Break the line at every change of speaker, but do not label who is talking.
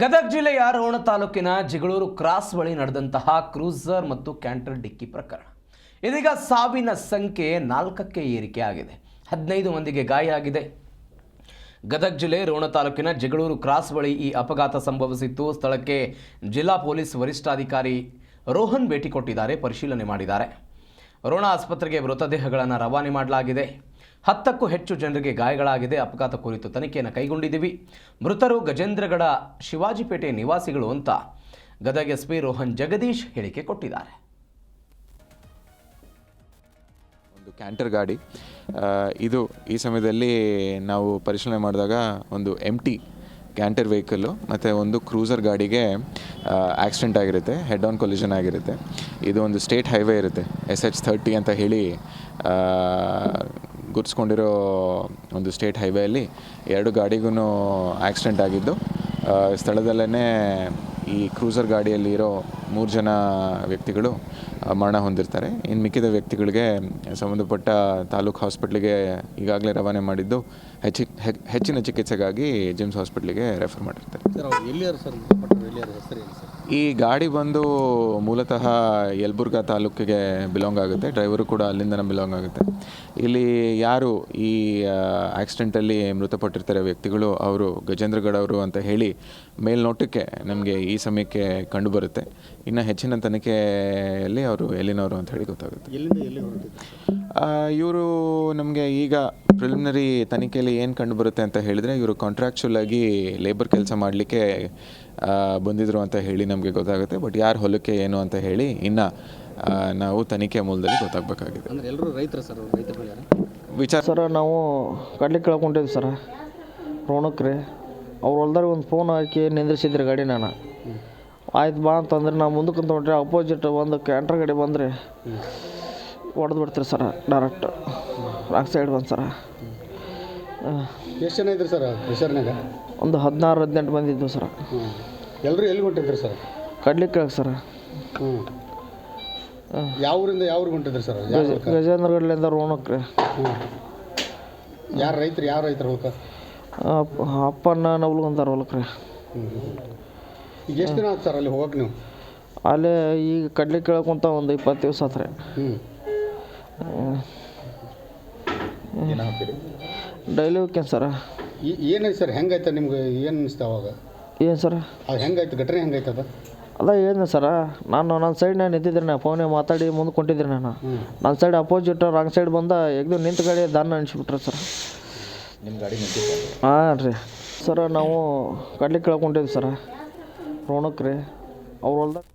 ಗದಗ ಜಿಲ್ಲೆಯ ರೋಣ ತಾಲೂಕಿನ ಜಿಗಳೂರು ಕ್ರಾಸ್ ಬಳಿ ನಡೆದಂತಹ ಕ್ರೂಸರ್ ಮತ್ತು ಕ್ಯಾಂಟರ್ ಡಿಕ್ಕಿ ಪ್ರಕರಣ ಇದೀಗ ಸಾವಿನ ಸಂಖ್ಯೆ 4ಕ್ಕೆ ಏರಿಕೆ ಆಗಿದೆ. 15 ಮಂದಿಗೆ ಗಾಯ ಆಗಿದೆ. ಗದಗ ಜಿಲ್ಲೆ ರೋಣ ತಾಲೂಕಿನ ಜಿಗಳೂರು ಕ್ರಾಸ್ ಬಳಿ ಈ ಅಪಘಾತ ಸಂಭವಿಸಿತ್ತು. ಸ್ಥಳಕ್ಕೆ ಜಿಲ್ಲಾ ಪೊಲೀಸ್ ವರಿಷ್ಠಾಧಿಕಾರಿ ರೋಹನ್ ಭೇಟಿ ಕೊಟ್ಟಿದ್ದಾರೆ, ಪರಿಶೀಲನೆ ಮಾಡಿದ್ದಾರೆ. ರೋಣ ಆಸ್ಪತ್ರೆಗೆ ಮೃತದೇಹಗಳನ್ನು ರವಾನೆ ಮಾಡಲಾಗಿದೆ. 10ಕ್ಕೂ ಹೆಚ್ಚು ಜನರಿಗೆ ಗಾಯಗಳಾಗಿದೆ. ಅಪಘಾತ ಕುರಿತು ತನಿಖೆಯನ್ನು ಕೈಗೊಂಡಿದ್ದೀವಿ. ಮೃತರು ಗಜೇಂದ್ರಗಡ ಶಿವಾಜಿಪೇಟೆ ನಿವಾಸಿಗಳು ಅಂತ ಗದಗ ಎಸ್ಪಿ ರೋಹನ್ ಜಗದೀಶ್ ಹೇಳಿಕೆ ಕೊಟ್ಟಿದ್ದಾರೆ.
ಒಂದು ಕ್ಯಾಂಟರ್ ಗಾಡಿ ಇದು ಈ ಸಮಯದಲ್ಲಿ ನಾವು ಪರಿಶೀಲನೆ ಮಾಡಿದಾಗ ಒಂದು ಎಂಟಿ ಕ್ಯಾಂಟರ್ ವೆಹಿಕಲ್ಲು ಮತ್ತು ಒಂದು ಕ್ರೂಸರ್ ಗಾಡಿಗೆ ಆಕ್ಸಿಡೆಂಟ್ ಆಗಿರುತ್ತೆ, ಹೆಡ್ ಆನ್ ಕೊಲಿಷನ್ ಆಗಿರುತ್ತೆ. ಇದು ಒಂದು ಸ್ಟೇಟ್ ಹೈವೇ ಇರುತ್ತೆ, SH30 ಅಂತ ಹೇಳಿ ಗುರ್ಸ್ಕೊಂಡಿರೋ ಒಂದು ಸ್ಟೇಟ್ ಹೈವೇಯಲ್ಲಿ ಎರಡು ಗಾಡಿಗೂ ಆಕ್ಸಿಡೆಂಟ್ ಆಗಿದ್ದು, ಸ್ಥಳದಲ್ಲೇ ಈ ಕ್ರೂಸರ್ ಗಾಡಿಯಲ್ಲಿ ಇರೋ 3 ಜನ ವ್ಯಕ್ತಿಗಳು ಮರಣ ಹೊಂದಿರ್ತಾರೆ. ಇನ್ನು ಮಿಕ್ಕಿದ ವ್ಯಕ್ತಿಗಳಿಗೆ ಸಂಬಂಧಪಟ್ಟ ತಾಲೂಕು ಹಾಸ್ಪಿಟ್ಲಿಗೆ ಈಗಾಗಲೇ ರವಾನೆ ಮಾಡಿದ್ದು ಹೆಚ್ಚಿನ ಚಿಕಿತ್ಸೆಗಾಗಿ ಜಿಮ್ಸ್ ಹಾಸ್ಪಿಟ್ಲಿಗೆ ರೆಫರ್ ಮಾಡಿರ್ತಾರೆ. ಈ ಗಾಡಿ ಬಂದು ಮೂಲತಃ ಯಲಬುರ್ಗಾ ತಾಲೂಕಿಗೆ ಬಿಲಾಂಗ್ ಆಗುತ್ತೆ. ಡ್ರೈವರು ಕೂಡ ಅಲ್ಲಿಂದನೇ ಬಿಲಾಂಗ್ ಆಗುತ್ತೆ. ಇಲ್ಲಿ ಯಾರು ಈ ಆಕ್ಸಿಡೆಂಟಲ್ಲಿ ಮೃತಪಟ್ಟಿರ್ತಾರೆ ವ್ಯಕ್ತಿಗಳು, ಅವರು ಗಜೇಂದ್ರಗಡ ಅವರು ಅಂತ ಹೇಳಿ ಮೇಲ್ನೋಟಕ್ಕೆ ನಮಗೆ ಈ ಸಮಯಕ್ಕೆ ಕಂಡು ಬರುತ್ತೆ. ಇನ್ನು ಹೆಚ್ಚಿನ ತನಿಖೆಯಲ್ಲಿ ಅವರು ಎಲ್ಲಿನವರು ಅಂತ ಹೇಳಿ ಗೊತ್ತಾಗುತ್ತೆ. ಇವರು ನಮಗೆ ಈಗ ಪ್ರಿಲಿಮಿನರಿ ತನಿಖೆಯಲ್ಲಿ ಏನು ಕಂಡು ಬರುತ್ತೆ ಅಂತ ಹೇಳಿದರೆ, ಇವರು ಕಾಂಟ್ರಾಕ್ಚುಲ್ ಆಗಿ ಲೇಬರ್ ಕೆಲಸ ಮಾಡಲಿಕ್ಕೆ ಬಂದಿದ್ರು ಅಂತ ಹೇಳಿ ನಮಗೆ ಗೊತ್ತಾಗುತ್ತೆ. ಬಟ್ ಯಾರು ಹೊಲಕ್ಕೆ ಏನು ಅಂತ ಹೇಳಿ ಇನ್ನು ನಾವು ತನಿಖೆ ಮೂಲದಲ್ಲಿ ಗೊತ್ತಾಗಬೇಕಾಗಿದೆ.
ಎಲ್ಲರೂ ರೈತರು ಸರ್,
ವಿಚಾರ
ಸರ ನಾವು ಕಡ್ಲಿ ಕೇಳ್ಕೊಂಡಿದ್ವಿ ಸರ ರೋಣಕ್ಕೆ ರೀ. ಅವ್ರು ಹೊಲ್ದಾಗ ಒಂದು ಫೋನ್ ಹಾಕಿ ನಿಂದ್ರಿಸಿದ್ರಿ ಗಾಡಿ. ನಾನು ಆಯ್ತು ಬಾ ಅಂತಂದ್ರೆ ನಾವು ಮುಂದಕ್ಕೆ ಹೊಂಟ್ರಿ, ಅಪೋಸಿಟ್ ಒಂದು ಕ್ಯಾಂಟ್ರ್ ಗಾಡಿ ಬಂದರೆ ಹೊಡೆದು ಬಿಡ್ತೀರಿ ಸರ, ಡೈರೆಕ್ಟ್ ರಾಕ್ ಸೈಡ್ ಬಂದು ಸರ.
ಎಷ್ಟು ಜನ ಇದ್ರಿ ಸರ್ ಹೆಸರಿನಾಗ?
ಒಂದು 16-18 ಮಂದಿ ಇದ್ದು ಸರ.
ಎಲ್ಲರೂ ಎಲ್ಲಿ ಹೊಂಟಿದ್ರಿ ಸರ್?
ಕಡ್ಲಿ ಕೇಳಕ್ಕೆ ಸರ.
ಯಾವ ಊರಿಂದ ಯಾವ ಊರಿಗೆ ಹೊಂಟಿದ್ರಿ ಸರ್?
ಗಜೇಂದ್ರಗಡ್ಲಿಂದ ರೋಣಕ್ಕೆ ರೀ.
ಯಾರು ರೈತರು? ಯಾವ ರೈತರು ಹೊಲಕ್ಕೆ?
ಅಪ್ಪನ ನವ್ಲಂತಾರ ಹೊಲಕ್ಕೆ ರೀ.
ಈಗ ಎಷ್ಟು ದಿನ ಆಯ್ತು ಸರ್ ಅಲ್ಲಿ ಹೋಗಕ್ಕೆ ನೀವು?
ಅಲ್ಲೇ ಈಗ ಕಡ್ಲಿ ಕೇಳಕ್ಕಂತ ಒಂದು 20 ದಿವಸ ಆತು ರೀ. ಡೈಲಿ ಹೋಗ್ತೇನೆ ಸರ.
ಏನಾಯ್ತು ಸರ್? ಹೆಂಗಾಯ್ತು ನಿಮ್ಗೆ? ಏನು ಅನಿಸ್ತು ಅವಾಗ?
ಏನು ಸರ
ಅದು ಹೆಂಗಾಯ್ತು? ಘಟನೆ ಹೆಂಗಾಯ್ತು ಅದು?
ಅದ ಏನು ಸರ, ನಾನು ನನ್ನ ಸೈಡ್ನಾಗ ನಿಂತಿದ್ರಿ, ನಾ ಫೋನೇ ಮಾತಾಡಿ ಮುಂದೆ ಕೊಂಡಿದ್ರಿ. ನನ್ನ ಸೈಡ್ ಅಪೋಸಿಟ್ ರಾಂಗ್ ಸೈಡ್ ಬಂದ ಎಗ್ದು ನಿಂತು ಗಾಡಿ ದಾನ ಅನಿಸ್ಬಿಟ್ರೆ ಸರ್.
ನಿಮ್ಮ ಗಾಡಿ ನಿಂತಿತ್ತು?
ಹಾಂ ರೀ ಸರ. ನಾವು ಕಡ್ಲಿ ಕೇಳ್ಕೊಂಡಿದ್ವಿ ಸರ ರೋಣಕ್ಕೆ ರೀ. ಅವ್ರು ಹೊಲ್ದಾಗ